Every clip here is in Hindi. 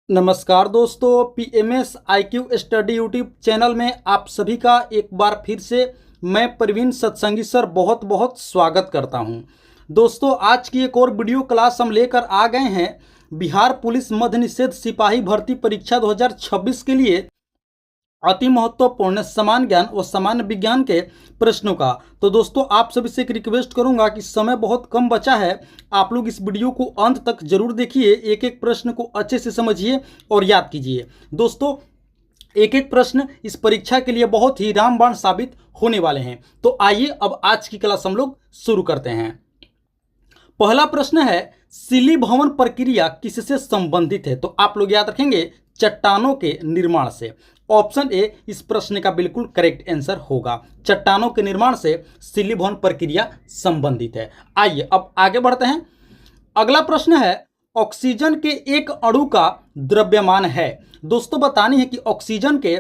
नमस्कार दोस्तों, PMS IQ study YouTube channel में आप सभी का एक बार फिर से मैं प्रवीण सत्संगी सर बहुत बहुत स्वागत करता हूं। दोस्तों, आज की एक और वीडियो क्लास हम लेकर आ गए हैं बिहार पुलिस मध्य निषेध सिपाही भर्ती परीक्षा 2026 के लिए अति महत्वपूर्ण समान ज्ञान और सामान्य विज्ञान के प्रश्नों का। तो दोस्तों, आप सभी से एक रिक्वेस्ट करूंगा कि समय बहुत कम बचा है, आप लोग इस वीडियो को अंत तक जरूर देखिए, एक एक प्रश्न को अच्छे से समझिए और याद कीजिए। दोस्तों, एक एक प्रश्न इस परीक्षा के लिए बहुत ही रामबाण साबित होने वाले हैं। तो आइए अब आज की क्लास हम लोग शुरू करते हैं। पहला प्रश्न है, सिली भवन प्रक्रिया किससे संबंधित है? तो आप लोग याद रखेंगे चट्टानों के निर्माण से। ऑप्शन ए इस प्रश्न का बिल्कुल करेक्ट आंसर होगा। चट्टानों के निर्माण से सिली भवन प्रक्रिया संबंधित है। आइए अब आगे बढ़ते हैं। अगला प्रश्न है, ऑक्सीजन के एक अणु का द्रव्यमान है। दोस्तों, बतानी है कि ऑक्सीजन के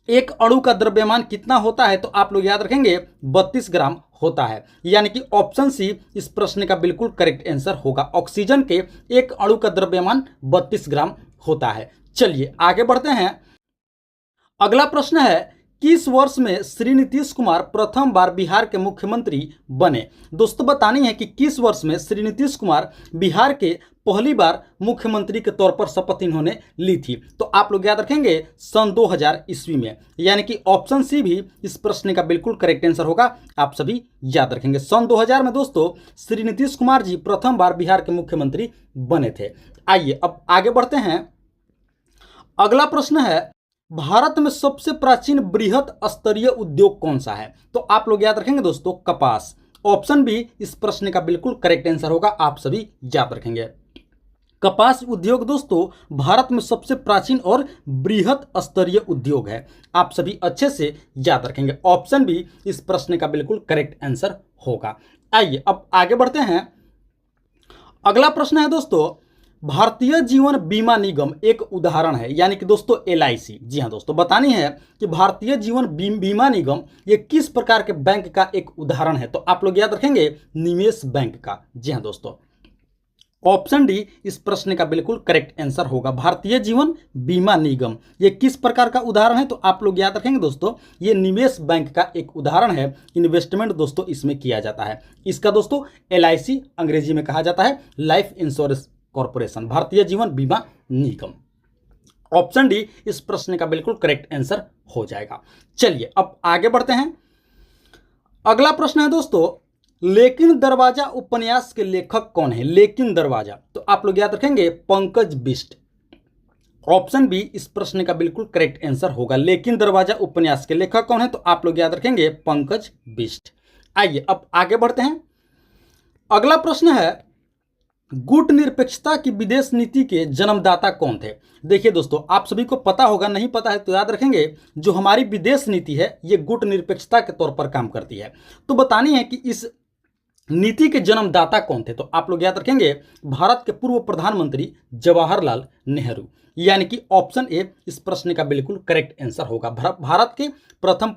एक अणु का द्रव्यमान कितना होता है? तो आप लोग याद रखेंगे 32 ग्राम होता है, यानी कि ऑप्शन सी इस प्रश्न का बिल्कुल करेक्ट आंसर होगा। ऑक्सीजन के एक अणु का द्रव्यमान 32 ग्राम होता है। चलिए आगे बढ़ते हैं। अगला प्रश्न है, किस वर्ष में श्री नीतीश कुमार प्रथम बार बिहार के मुख्यमंत्री बने? दोस्तों, बतानी है कि किस वर्ष में श्री नीतीश कुमार बिहार के पहली बार मुख्यमंत्री के तौर पर शपथ इन्होंने ली थी। तो आप लोग याद रखेंगे सन 2000 ईस्वी में, यानी कि ऑप्शन सी भी इस प्रश्न का बिल्कुल करेक्ट आंसर होगा। आप सभी याद रखेंगे सन 2000 में दोस्तों श्री नीतीश कुमार जी प्रथम बार बिहार के मुख्यमंत्री बने थे। आइए अब आगे बढ़ते हैं। अगला प्रश्न है, भारत में सबसे प्राचीन बृहत स्तरीय उद्योग कौन सा है? तो आप लोग याद रखेंगे दोस्तों कपास। ऑप्शन बी इस प्रश्न का बिल्कुल करेक्ट आंसर होगा। आप सभी याद रखेंगे कपास उद्योग दोस्तों भारत में सबसे प्राचीन और बृहत स्तरीय उद्योग है। आप सभी अच्छे से याद रखेंगे। ऑप्शन बी इस प्रश्न का बिल्कुल करेक्ट आंसर होगा। आइए अब आगे बढ़ते हैं। अगला प्रश्न है दोस्तों, भारतीय जीवन बीमा निगम एक उदाहरण है, यानी कि दोस्तों LIC। जी हाँ दोस्तों, बतानी है कि भारतीय जीवन बीमा निगम ये किस प्रकार के बैंक का एक उदाहरण है? तो आप लोग याद रखेंगे निवेश बैंक का। जी हाँ दोस्तों, ऑप्शन डी इस प्रश्न का बिल्कुल करेक्ट आंसर होगा। भारतीय जीवन बीमा निगम ये किस प्रकार का उदाहरण है? तो आप लोग याद रखेंगे दोस्तों ये निवेश बैंक का एक उदाहरण है। इन्वेस्टमेंट दोस्तों इसमें किया जाता है। इसका दोस्तों LIC अंग्रेजी में कहा जाता है life insurance corporation, Bharatiya Jeevan बीमा निगम। ऑप्शन डी इस प्रश्न का बिल्कुल करेक्ट आंसर हो जाएगा। चलिए अब आगे बढ़ते हैं। अगला प्रश्न है दोस्तों, लेकिन दरवाजा उपन्यास के लेखक कौन है? लेकिन दरवाजा, तो आप लोग याद रखेंगे पंकज बिष्ट। ऑप्शन बी इस प्रश्न का बिल्कुल करेक्ट आंसर होगा। लेकिन दरवाजा उपन्यास के लेखक कौन है? तो आप लोग याद रखेंगे पंकज बिष्ट। आइए अब आगे बढ़ते हैं। अगला प्रश्न है, गुट निरपेक्षता की विदेश नीति के जन्मदाता कौन थे? देखिए दोस्तों, आप सभी को पता होगा, नहीं पता है तो याद रखेंगे जो हमारी विदेश नीति है ये गुट निरपेक्षता के तौर पर काम करती है। तो बतानी है कि इस नीति के जन्मदाता कौन थे? तो आप लोग याद रखेंगे भारत के पूर्व प्रधानमंत्री जवाहरलाल नेहरू, यानी कि ऑप्शन ए इस प्रश्न का बिल्कुल करेक्ट आंसर होगा। भारत के प्रथम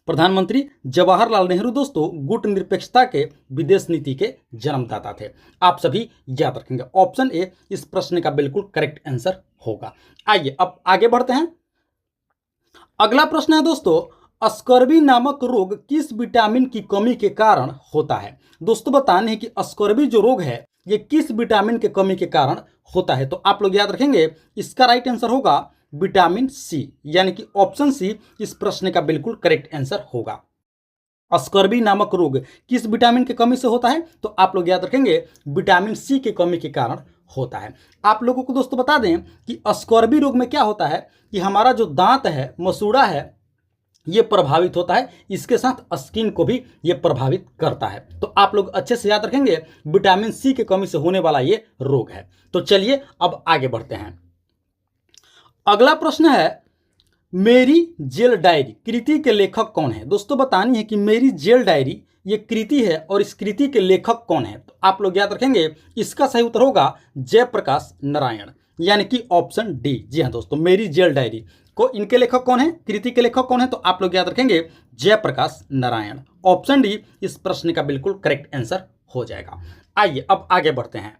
प्रधानमंत्री जवाहरलाल नेहरू दोस्तों गुट निरपेक्षता के विदेश नीति के जन्मदाता थे। आप सभी याद रखेंगे ऑप्शन ए इस प्रश्न का बिल्कुल करेक्ट आंसर होगा। आइए अब आगे बढ़ते हैं। अगला प्रश्न है दोस्तों, स्कर्वी नामक रोग किस विटामिन की कमी के कारण होता है? दोस्तों, बताने हैं कि स्कर्वी जो रोग है ये किस विटामिन के कमी के कारण होता है? तो आप लोग याद रखेंगे इसका राइट आंसर होगा विटामिन सी, यानी कि ऑप्शन सी इस प्रश्न का बिल्कुल करेक्ट आंसर होगा। स्कर्वी नामक रोग किस विटामिन की कमी से होता है? तो आप लोग याद रखेंगे विटामिन सी की कमी के कारण होता है। आप लोगों को दोस्तों बता दें कि स्कर्वी रोग में क्या होता है कि हमारा जो दांत है, मसूड़ा है, ये प्रभावित होता है। इसके साथ स्किन को भी ये प्रभावित करता है। तो आप लोग अच्छे से याद रखेंगे विटामिन सी की कमी से होने वाला ये रोग है। तो चलिए अब आगे बढ़ते हैं। अगला प्रश्न है, मेरी जेल डायरी कृति के लेखक कौन है? दोस्तों, बतानी है कि मेरी जेल डायरी ये कृति है और इस कृति के लेखक कौन है? तो आप लोग याद रखेंगे इसका सही उत्तर होगा जयप्रकाश नारायण, यानी कि ऑप्शन डी। जी हाँ दोस्तों, मेरी जेल डायरी को इनके लेखक कौन है, कृति के लेखक कौन है? तो आप लोग याद रखेंगे जयप्रकाश नारायण। ऑप्शन डी इस प्रश्न का बिल्कुल करेक्ट आंसर हो जाएगा। आइए अब आगे बढ़ते हैं।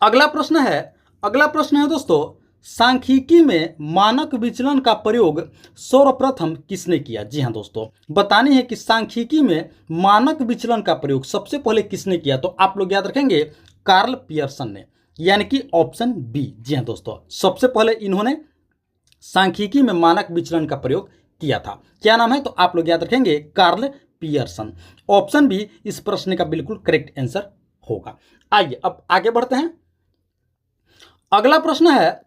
अगला प्रश्न है, अगला प्रश्न है दोस्तों, सांख्यिकी में मानक विचलन का प्रयोग सर्वप्रथम किसने किया? जी हाँ दोस्तों, बतानी है कि सांख्यिकी में मानक विचलन का प्रयोग सबसे पहले किसने किया? तो आप लोग याद रखेंगे कार्ल पियर्सन ने, यानी कि ऑप्शन बी। जी हाँ दोस्तों, सबसे पहले इन्होंने सांख्यिकी में मानक विचलन का प्रयोग किया था। क्या नाम है? तो आप लोग याद रखेंगे कार्ल पियर्सन। ऑप्शन बी इस प्रश्न का बिल्कुल करेक्ट आंसर होगा। आइए अब आगे बढ़ते हैं। अगला प्रश्न है,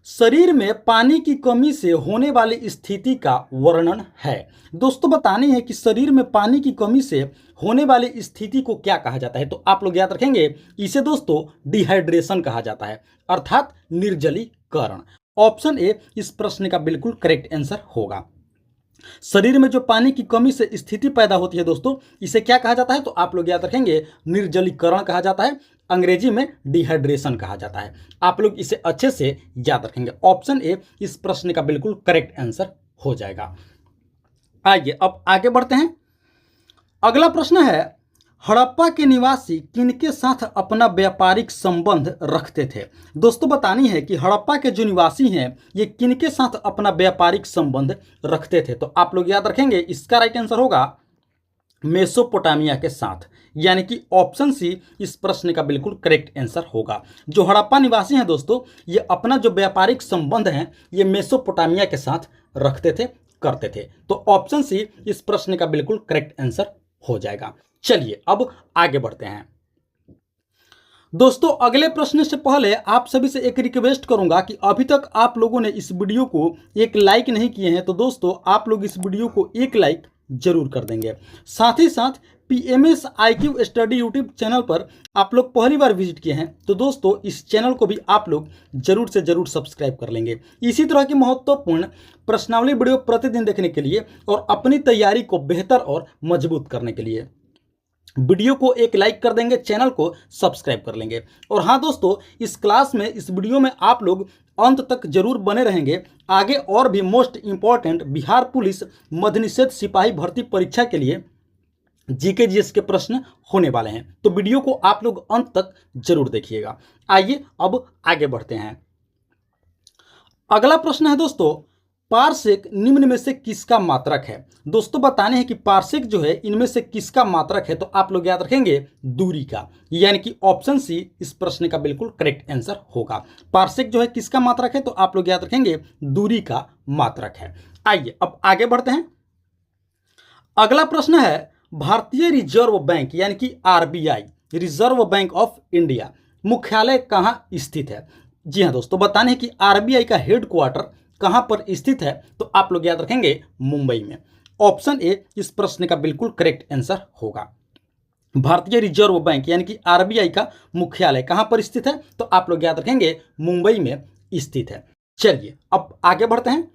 शरीर में पानी की कमी से होने वाली स्थिति का वर्णन है। दोस्तों बतानी है कि शरीर में पानी की कमी से होने वाली स्थिति को क्या कहा जाता है? तो आप लोग याद रखेंगे इसे दोस्तों डिहाइड्रेशन कहा जाता है, अर्थात निर्जलीकरण। ऑप्शन ए इस प्रश्न का बिल्कुल करेक्ट आंसर होगा। शरीर में जो पानी की कमी से स्थिति पैदा होती है दोस्तों, इसे क्या कहा जाता है? तो आप लोग याद रखेंगे निर्जलीकरण कहा जाता है, अंग्रेजी में डिहाइड्रेशन कहा जाता है। आप लोग इसे अच्छे से याद रखेंगे। ऑप्शन ए इस प्रश्न का बिल्कुल करेक्ट आंसर हो जाएगा। आइए अब आगे बढ़ते हैं। अगला प्रश्न है, हड़प्पा के निवासी किनके साथ अपना व्यापारिक संबंध रखते थे? दोस्तों बतानी है कि हड़प्पा के जो निवासी हैं ये किनके साथ अपना व्यापारिक संबंध रखते थे? तो आप लोग याद रखेंगे इसका राइट आंसर होगा मेसोपोटामिया के साथ, यानी कि ऑप्शन सी इस प्रश्न का बिल्कुल करेक्ट आंसर होगा। जो हड़प्पा निवासी हैं दोस्तों, ये अपना जो व्यापारिक संबंध है ये मेसोपोटामिया के साथ रखते थे, करते थे। तो ऑप्शन सी इस प्रश्न का बिल्कुल करेक्ट आंसर हो जाएगा। चलिए अब आगे बढ़ते हैं। दोस्तों अगले प्रश्न से पहले आप सभी से एक रिक्वेस्ट करूंगा कि अभी तक आप लोगों ने इस वीडियो को एक लाइक नहीं किए हैं, तो दोस्तों आप लोग इस वीडियो को एक लाइक जरूर कर देंगे। साथ ही साथ PMS IQ study YouTube channel पर आप लोग पहली बार विजिट किए हैं तो दोस्तों इस चैनल को भी आप लोग जरूर से जरूर सब्सक्राइब कर लेंगे। इसी तरह की महत्वपूर्ण प्रश्नावली वीडियो प्रतिदिन देखने के लिए और अपनी तैयारी को बेहतर और मजबूत करने के लिए वीडियो को एक लाइक कर देंगे, चैनल को सब्सक्राइब कर लेंगे। और हाँ दोस्तों, इस क्लास में इस वीडियो में आप लोग अंत तक जरूर बने रहेंगे। आगे और भी मोस्ट इंपॉर्टेंट बिहार पुलिस मद्यनिषेध सिपाही भर्ती परीक्षा के लिए जीके जीएस के प्रश्न होने वाले हैं, तो वीडियो को आप लोग अंत तक जरूर देखिएगा। आइए अब आगे बढ़ते हैं। अगला प्रश्न है दोस्तों, पारसेक निम्न में से किसका मात्रक है? दोस्तों बताने हैं कि पारसेक जो है इनमें से किसका मात्रक है? तो आप लोग याद रखेंगे दूरी का, यानी कि ऑप्शन सी इस प्रश्न का बिल्कुल करेक्ट आंसर होगा। पारसेक जो है किसका मात्रक है? तो आप लोग याद रखेंगे दूरी का मात्रक है। आइए अब आगे बढ़ते हैं। अगला प्रश्न है, भारतीय रिजर्व बैंक यानी कि RBI reserve bank of India मुख्यालय कहाँ स्थित है? जी हाँ दोस्तों, बताने हैं कि RBI का हेडक्वार्टर कहां पर स्थित है? तो आप लोग याद रखेंगे मुंबई में। ऑप्शन ए इस प्रश्न का बिल्कुल करेक्ट आंसर होगा। भारतीय रिजर्व बैंक यानी कि RBI का मुख्यालय कहां पर स्थित है? तो आप लोग याद रखेंगे मुंबई में स्थित है। चलिए अब आगे बढ़ते हैं।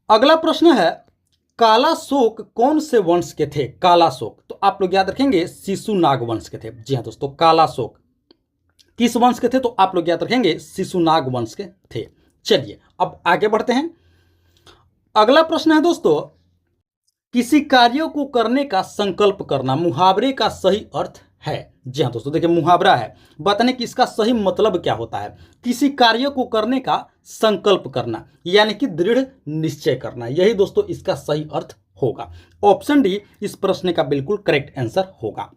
अगला प्रश्न है, कालाशोक कौन से वंश के थे? कालाशोक, तो आप लोग याद रखेंगे शिशुनाग वंश के थे। जी हाँ दोस्तों, कालाशोक किस वंश के थे? तो आप लोग याद रखेंगे शिशुनाग वंश के थे। चलिए अब आगे बढ़ते हैं। अगला प्रश्न है दोस्तों, किसी कार्य को करने का संकल्प करना मुहावरे का सही अर्थ है? जी हाँ दोस्तों, देखिए मुहावरा है, बताने कि इसका सही मतलब क्या होता है। किसी कार्य को करने का संकल्प करना यानी कि दृढ़ निश्चय करना, यही दोस्तों इसका सही अर्थ होगा। ऑप्शन डी इस प्रश्न का बिल्कुल करेक्ट आंसर होगा,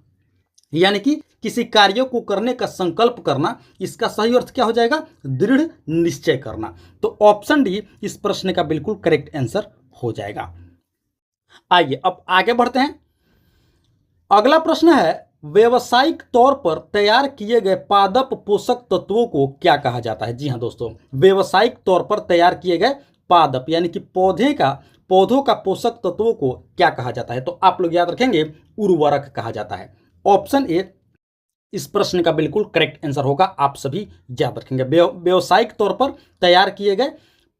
यानी कि किसी कार्य को करने का संकल्प करना, इसका सही अर्थ क्या हो जाएगा? दृढ़ निश्चय करना। तो ऑप्शन डी इस प्रश्न का बिल्कुल करेक्ट आंसर हो जाएगा। आइए अब आगे बढ़ते हैं। अगला प्रश्न है, व्यावसायिक तौर पर तैयार किए गए पादप पोषक तत्वों को क्या कहा जाता है? जी हाँ दोस्तों, व्यावसायिक तौर पर तैयार किए गए पादप यानी कि पौधों का पोषक तत्वों को क्या कहा जाता है? तो आप लोग याद रखेंगे उर्वरक कहा जाता है। ऑप्शन ए इस प्रश्न का बिल्कुल करेक्ट आंसर होगा। आप सभी याद रखेंगे व्यावसायिक तौर पर तैयार किए गए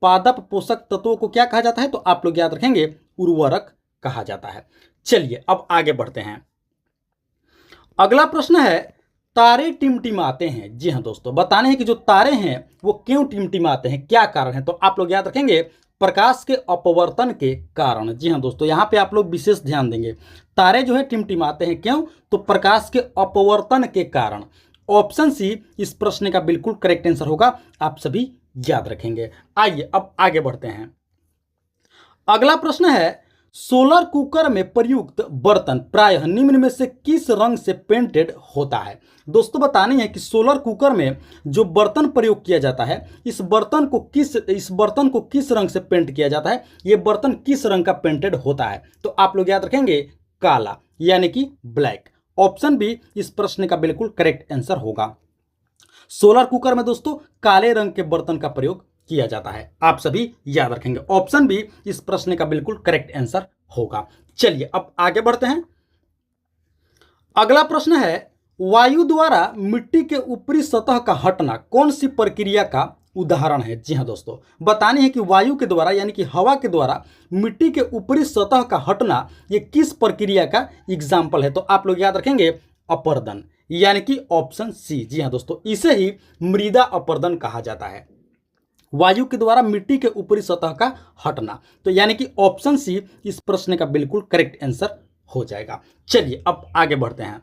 पादप पोषक तत्वों को क्या कहा जाता है? तो आप लोग याद रखेंगे उर्वरक कहा जाता है। चलिए अब आगे बढ़ते हैं। अगला प्रश्न है, तारे टिमटिमाते हैं। जी हाँ दोस्तों, बताने हैं कि जो तारे हैं वो क्यों टिमटिमाते हैं, क्या कारण है? तो आप लोग याद रखेंगे प्रकाश के अपवर्तन के कारण। जी हाँ दोस्तों, यहाँ पे आप लोग विशेष ध्यान देंगे। तारे जो है टिमटिमाते हैं क्यों? तो प्रकाश के अपवर्तन के कारण। ऑप्शन सी इस प्रश्न का बिल्कुल करेक्ट आंसर होगा, आप सभी याद रखेंगे। आइए अब आगे बढ़ते हैं। अगला प्रश्न है, सोलर कुकर में प्रयुक्त बर्तन प्रायः निम्न में से किस रंग से पेंटेड होता है। दोस्तों बतानी है कि सोलर कुकर में जो बर्तन प्रयोग किया जाता है, इस बर्तन को किस रंग से पेंट किया जाता है, ये बर्तन किस रंग का पेंटेड होता है। तो आप लोग याद रखेंगे काला, यानी कि ब्लैक। ऑप्शन बी इस प्रश्न का बिल्कुल करेक्ट आंसर होगा। सोलर कुकर में दोस्तों काले रंग के बर्तन का प्रयोग किया जाता है, आप सभी याद रखेंगे। ऑप्शन बी इस प्रश्न का बिल्कुल करेक्ट आंसर होगा। चलिए अब आगे बढ़ते हैं। अगला प्रश्न है, वायु द्वारा मिट्टी के ऊपरी सतह का हटना कौन सी प्रक्रिया का उदाहरण है। जी हां दोस्तों, बतानी है कि वायु के द्वारा यानी कि हवा के द्वारा मिट्टी के ऊपरी सतह का हटना ये किस प्रक्रिया का एग्जाम्पल है। तो आप लोग याद रखेंगे अपर्दन, यानी कि ऑप्शन सी। जी हां दोस्तों, इसे ही मृदा अपर्दन कहा जाता है, वायु के द्वारा मिट्टी के ऊपरी सतह का हटना। तो यानी कि ऑप्शन सी इस प्रश्न का बिल्कुल करेक्ट आंसर हो जाएगा। चलिए अब आगे बढ़ते हैं।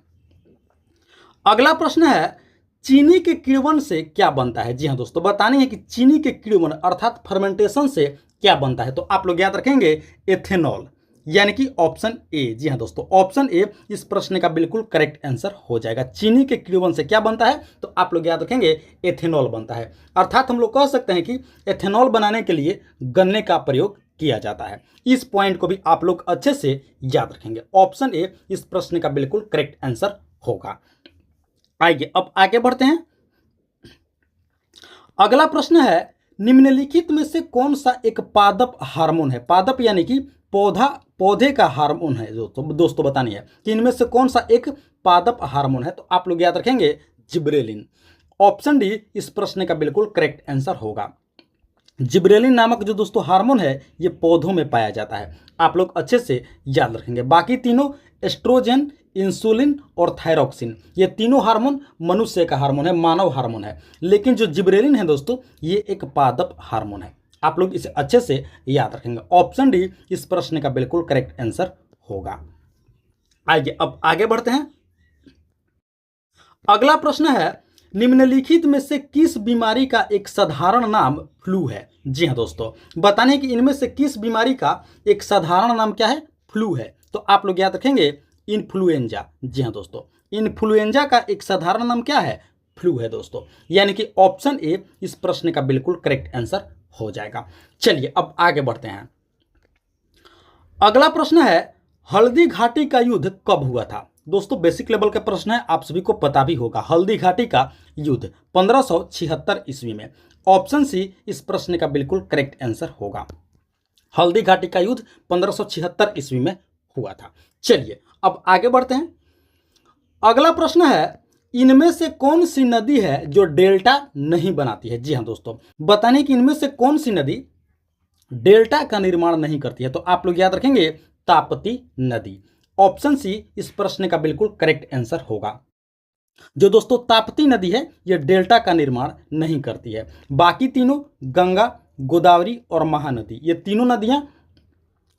अगला प्रश्न है, चीनी के किण्वन से क्या बनता है। जी हां दोस्तों, बतानी है कि चीनी के किण्वन अर्थात फर्मेंटेशन से क्या बनता है। तो आप लोग याद रखेंगे एथेनॉल, यानी कि ऑप्शन ए। जी हां दोस्तों, ऑप्शन ए इस प्रश्न का बिल्कुल करेक्ट आंसर हो जाएगा। चीनी के किण्वन से क्या बनता है, तो आप लोग याद रखेंगे एथेनॉल बनता है। अर्थात हम लोग कह सकते हैं कि एथेनॉल बनाने के लिए गन्ने का प्रयोग किया जाता है। इस पॉइंट को भी आप लोग अच्छे से याद रखेंगे। ऑप्शन ए इस प्रश्न का बिल्कुल करेक्ट आंसर होगा। आइए अब आगे बढ़ते हैं। अगला प्रश्न है, निम्नलिखित में से कौन सा एक पादप हार्मोन है। पादप यानी कि पौधे का हार्मोन है। दोस्तों बतानी है कि इनमें से कौन सा एक पादप हार्मोन है। तो आप लोग याद रखेंगे जिब्रेलिन। ऑप्शन डी इस प्रश्न का बिल्कुल करेक्ट आंसर होगा। जिब्रेलिन नामक जो दोस्तों हार्मोन है ये पौधों में पाया जाता है, आप लोग अच्छे से याद रखेंगे। बाकी तीनों एस्ट्रोजन, इंसुलिन और थायरॉक्सिन, ये तीनों हार्मोन मनुष्य का हार्मोन है, मानव हार्मोन है। लेकिन जो जिब्रेलिन है दोस्तों ये एक पादप हार्मोन है, आप लोग इसे अच्छे से याद रखेंगे। ऑप्शन डी इस प्रश्न का बिल्कुल करेक्ट आंसर होगा। आइए अब आगे बढ़ते हैं। अगला प्रश्न है, निम्नलिखित में से किस बीमारी का एक साधारण नाम फ्लू है। जी हां दोस्तों, बताने कि इनमें से किस बीमारी का एक साधारण नाम क्या है, फ्लू है। तो आप लोग याद रखेंगे इन्फ्लुएंजा। जी हां दोस्तों, इन्फ्लुएंजा का एक साधारण नाम क्या है, फ्लू है दोस्तों। यानी कि ऑप्शन ए इस प्रश्न का बिल्कुल करेक्ट आंसर हो जाएगा। चलिए अब आगे बढ़ते हैं। अगला प्रश्न है, हल्दी घाटी का युद्ध कब हुआ था। दोस्तों बेसिक लेवल का प्रश्न है, आप सभी को पता भी होगा। हल्दी घाटी का युद्ध 1576 ईस्वी में। ऑप्शन सी इस प्रश्न का बिल्कुल करेक्ट आंसर होगा। हल्दी घाटी का युद्ध 1576 ईस्वी में हुआ था। चलिए अब आगे बढ़ते हैं। अगला प्रश्न है, इनमें से कौन सी नदी है जो डेल्टा नहीं बनाती है। जी हां दोस्तों, बताने कि इनमें से कौन सी नदी डेल्टा का निर्माण नहीं करती है। तो आप लोग याद रखेंगे ताप्ती नदी। ऑप्शन सी इस प्रश्न का बिल्कुल करेक्ट आंसर होगा। जो दोस्तों ताप्ती नदी है यह डेल्टा का निर्माण नहीं करती है। बाकी तीनों गंगा, गोदावरी और महानदी, ये तीनों नदियां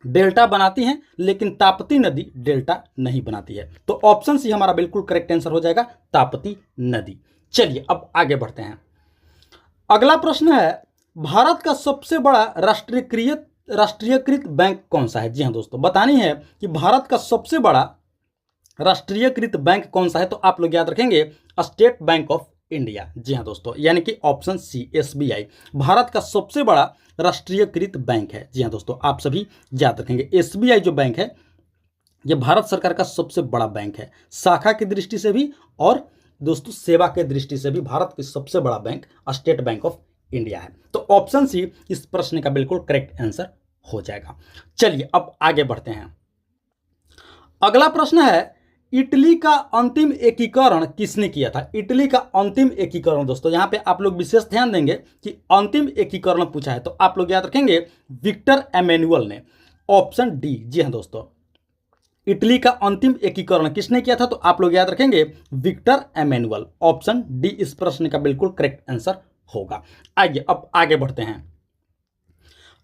डेल्टा बनाती हैं, लेकिन ताप्ती नदी डेल्टा नहीं बनाती है। तो ऑप्शन सी हमारा बिल्कुल करेक्ट आंसर हो जाएगा, ताप्ती नदी। चलिए अब आगे बढ़ते हैं। अगला प्रश्न है, भारत का सबसे बड़ा राष्ट्रीयकृत बैंक कौन सा है। जी हां दोस्तों, बतानी है कि भारत का सबसे बड़ा राष्ट्रीयकृत बैंक कौन सा है। तो आप लोग याद रखेंगे स्टेट बैंक ऑफ इंडिया। जी हां दोस्तों, यानी कि ऑप्शन सी एसबीआई भारत का सबसे बड़ा राष्ट्रीयकृत बैंक है। जी हां दोस्तों, आप सभी याद रखेंगे एसबीआई जो बैंक है ये भारत सरकार का सबसे बड़ा बैंक है, शाखा की दृष्टि से भी और दोस्तों सेवा के दृष्टि से भी भारत की सबसे बड़ा bank state bank of India है। तो ऑप्शन सी इस प्रश्न का बिल्कुल करेक्ट आंसर हो जाएगा। चलिए अब आगे बढ़ते हैं। अगला प्रश्न है, इटली का अंतिम एकीकरण किसने किया था। इटली का अंतिम एकीकरण दोस्तों यहां पे आप लोग विशेष ध्यान देंगे कि अंतिम एकीकरण पूछा है, तो आप लोग याद रखेंगे विक्टर एमेनुअल ने। Option D. जी हां दोस्तों, इटली का अंतिम एकीकरण किसने किया था। तो आप लोग याद रखेंगे विक्टर एमेनुअल। ऑप्शन डी इस प्रश्न का बिल्कुल करेक्ट आंसर होगा। आइए अब आगे बढ़ते हैं।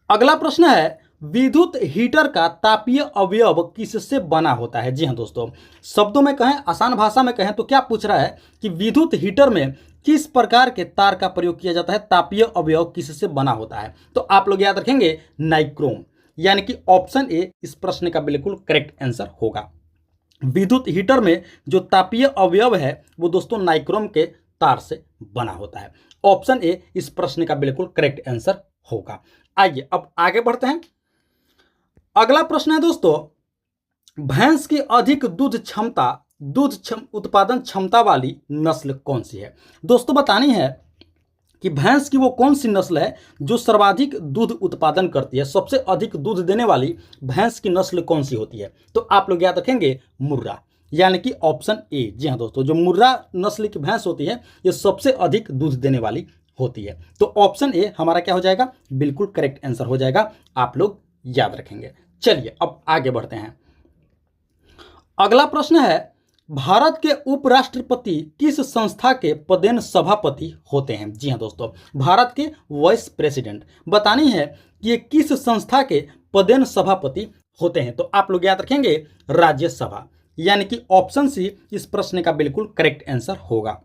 अगला प्रश्न है, विद्युत हीटर का तापीय अवयव किससे बना होता है? जी हाँ दोस्तों, शब्दों में कहें, आसान भाषा में कहें तो क्या पूछ रहा है कि विद्युत हीटर में किस प्रकार के तार का प्रयोग किया जाता है, तापीय अवयव किससे बना होता है? तो आप लोग याद रखेंगे नाइक्रोम, यानी कि ऑप्शन ए इस प्रश्न का बिल्कुल करेक्ट आंसर होगा। विद्युत हीटर में जो तापीय अवयव है वो दोस्तों नाइक्रोम के तार से बना होता है। ऑप्शन ए इस प्रश्न का बिल्कुल करेक्ट आंसर होगा। आइए अब आगे बढ़ते हैं। अगला प्रश्न है दोस्तों, भैंस की अधिक उत्पादन क्षमता वाली नस्ल कौन सी है? दोस्तों बतानी है कि भैंस की वो कौन सी नस्ल है जो सर्वाधिक दूध उत्पादन करती है, सबसे अधिक दूध देने वाली भैंस की नस्ल कौन सी होती है? तो आप लोग याद रखेंगे मुर्रा, यानी कि ऑप्शन ए। जी हाँ दोस्तों, जो मुर्रा नस्ल की भैंस होती है ये सबसे अधिक दूध देने वाली होती है। तो ऑप्शन ए हमारा क्या हो जाएगा? बिल्कुल करेक्ट आंसर हो जाएगा, आप लोग याद रखेंगे। चलिए अब आगे बढ़ते हैं। अगला प्रश्न है, भारत के उपराष्ट्रपति किस संस्था के पदेन सभापति होते हैं? जी हाँ दोस्तों, भारत के वाइस प्रेसिडेंट। बतानी है कि ये किस संस्था के पदेन सभापति होते हैं? तो आप लोग याद रखेंगे राज्यसभा, यानी कि ऑप्शन सी इस प्रश्न का बिल्कुल करेक्ट आंसर होगा।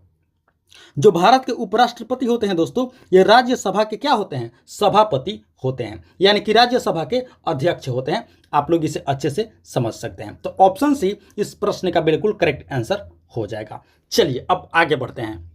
जो भारत के उपराष्ट्रपति होते हैं दोस्तों, ये राज्यसभा के क्या होते हैं? सभापति होते हैं, यानी कि राज्यसभा के अध्यक्ष होते हैं। आप लोग इसे अच्छे से समझ सकते हैं। तो ऑप्शन सी इस प्रश्न का बिल्कुल करेक्ट आंसर हो जाएगा। चलिए अब आगे बढ़ते हैं।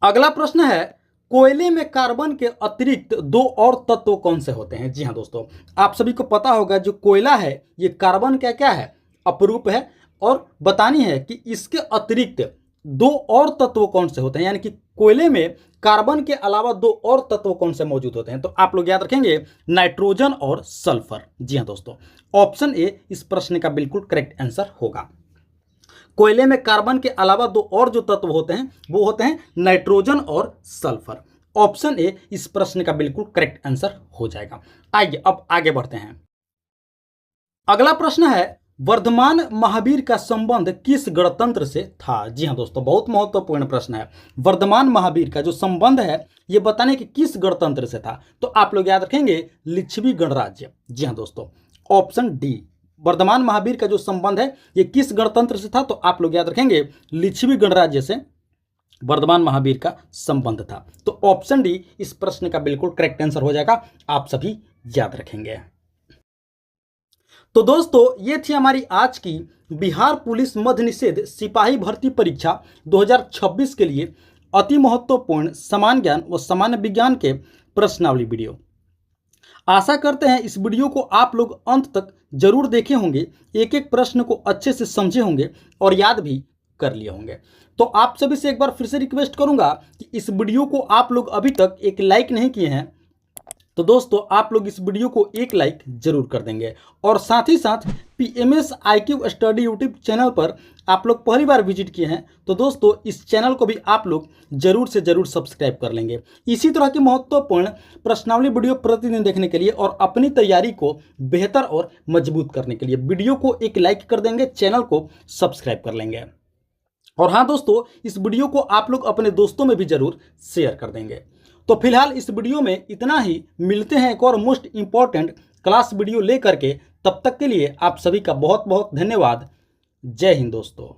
अगला प्रश्न है, कोयले में कार्बन के अतिरिक्त दो और तत्व कौन से होते हैं? जी हाँ दोस्तों, आप सभी को पता होगा जो कोयला है ये कार्बन का क्या है? अपरूप है। और बतानी है कि इसके अतिरिक्त दो और तत्व कौन से होते हैं, यानी कि कोयले में कार्बन के अलावा दो और तत्व कौन से मौजूद होते हैं? तो आप लोग याद रखेंगे नाइट्रोजन और सल्फर। जी हाँ दोस्तों, ऑप्शन ए इस प्रश्न का बिल्कुल करेक्ट आंसर होगा। कोयले में कार्बन के अलावा दो और जो तत्व होते हैं वो होते हैं नाइट्रोजन और सल्फर। ऑप्शन ए इस प्रश्न का बिल्कुल करेक्ट आंसर हो जाएगा। आइए अब आगे बढ़ते हैं। अगला प्रश्न है, वर्धमान महावीर का संबंध किस गणतंत्र से था? जी हाँ दोस्तों, बहुत महत्वपूर्ण प्रश्न है। वर्धमान महावीर का जो संबंध है ये बताने कि किस गणतंत्र से था? तो आप लोग याद रखेंगे लिच्छवी गणराज्य। जी हाँ दोस्तों, ऑप्शन डी। वर्धमान महावीर का जो संबंध है ये किस गणतंत्र से था? तो आप लोग याद रखेंगे लिच्छवी गणराज्य से वर्धमान महावीर का संबंध था। तो ऑप्शन डी इस प्रश्न का बिल्कुल करेक्ट आंसर हो जाएगा, आप सभी याद रखेंगे। तो दोस्तों ये थी हमारी आज की बिहार पुलिस मध्य निषेध सिपाही भर्ती परीक्षा 2026 के लिए अति महत्वपूर्ण समान ज्ञान व सामान्य विज्ञान के प्रश्नावली वीडियो। आशा करते हैं इस वीडियो को आप लोग अंत तक जरूर देखे होंगे, एक एक प्रश्न को अच्छे से समझे होंगे और याद भी कर लिए होंगे। तो आप सभी से एक बार फिर से रिक्वेस्ट करूंगा कि इस वीडियो को आप लोग अभी तक एक लाइक नहीं किए हैं तो दोस्तों आप लोग इस वीडियो को एक लाइक जरूर कर देंगे। और साथ ही साथ PMS IQ study YouTube channel पर आप लोग पहली बार विजिट किए हैं तो दोस्तों इस चैनल को भी आप लोग जरूर से जरूर सब्सक्राइब कर लेंगे। इसी तरह की महत्वपूर्ण प्रश्नावली वीडियो प्रतिदिन देखने के लिए और अपनी तैयारी को बेहतर और मजबूत करने के लिए वीडियो को एक लाइक कर देंगे, चैनल को सब्सक्राइब कर लेंगे। और हाँ दोस्तों, इस वीडियो को आप लोग अपने दोस्तों में भी जरूर शेयर कर देंगे। तो फिलहाल इस वीडियो में इतना ही, मिलते हैं एक और मोस्ट इंपॉर्टेंट क्लास वीडियो लेकर के। तब तक के लिए आप सभी का बहुत बहुत धन्यवाद। जय हिंद दोस्तों।